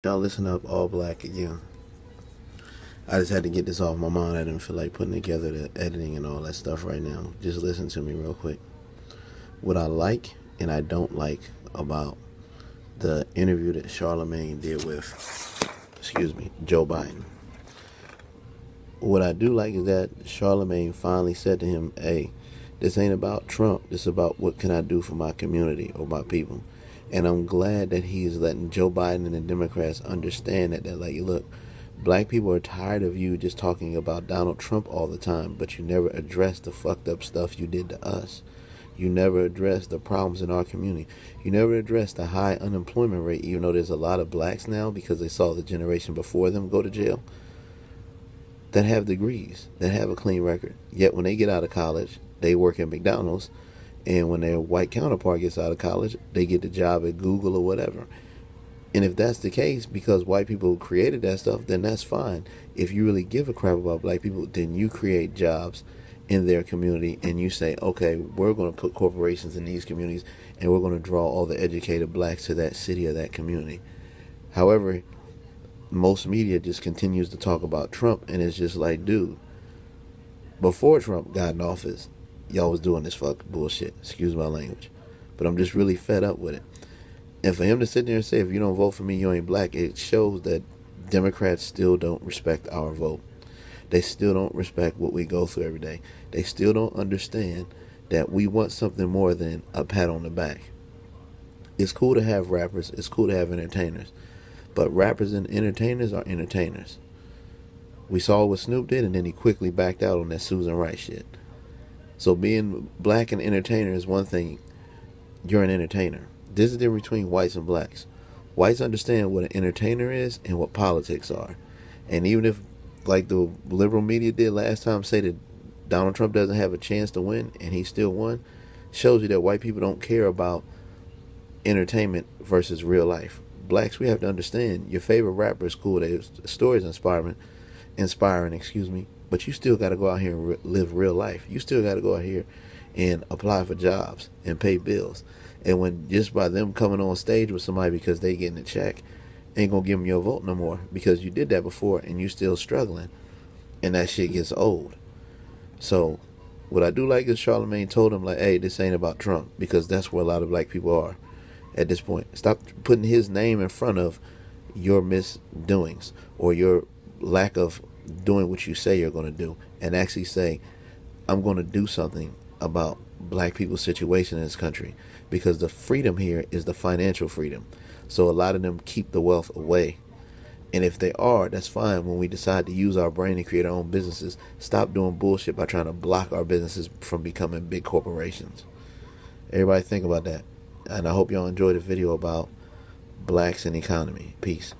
Y'all listen up, all black again. I just had to get this off my mind. I didn't feel like putting together the editing and all that stuff right now. Just listen to me real quick. What I like and I don't like about the interview that Charlemagne did with, Joe Biden. What I do like is that Charlemagne finally said to him, hey, this ain't about Trump. This is about what can I do for my community or my people. And I'm glad that he's letting Joe Biden and the Democrats understand that, like, look, black people are tired of you just talking about Donald Trump all the time, but you never address the fucked up stuff you did to us. You never address the problems in our community. You never address the high unemployment rate, even though there's a lot of blacks now because they saw the generation before them go to jail that have degrees, that have a clean record. Yet when they get out of college, they work at McDonald's. And when their white counterpart gets out of college, they get the job at Google or whatever. And if that's the case, because white people created that stuff, then that's fine. If you really give a crap about black people, then you create jobs in their community and you say, okay, we're going to put corporations in these communities and we're going to draw all the educated blacks to that city or that community. However, most media just continues to talk about Trump, and it's just like, dude, before Trump got in office, y'all was doing this fuck bullshit. Excuse my language. But I'm just really fed up with it. And for him to sit there and say, if you don't vote for me, you ain't black, it shows that Democrats still don't respect our vote. They still don't respect what we go through every day. They still don't understand that we want something more than a pat on the back. It's cool to have rappers. It's cool to have entertainers. But rappers and entertainers are entertainers. We saw what Snoop did, and then he quickly backed out on that Susan Rice shit. So being black and entertainer is one thing. You're an entertainer. This is the difference between whites and blacks. Whites understand what an entertainer is and what politics are. And even if, like the liberal media did last time, say that Donald Trump doesn't have a chance to win and he still won, shows you that white people don't care about entertainment versus real life. Blacks, we have to understand, your favorite rapper is cool. Their stories inspiring, but you still got to go out here and live real life. You still got to go out here and apply for jobs and pay bills. And when just by them coming on stage with somebody because they getting a check, ain't gonna give them your vote no more because you did that before and you still struggling, and that shit gets old. So what I do like is Charlemagne told him, like, hey, this ain't about Trump, because that's where a lot of black people are at this point. Stop putting his name in front of your misdoings or your lack of doing what you say you're going to do, and actually say, I'm going to do something about black people's situation in this country, because the freedom here is the financial freedom. So a lot of them keep the wealth away. And if they are, that's fine. When we decide to use our brain and create our own businesses, stop doing bullshit by trying to block our businesses from becoming big corporations. Everybody think about that. And I hope y'all enjoyed the video about blacks and economy. Peace.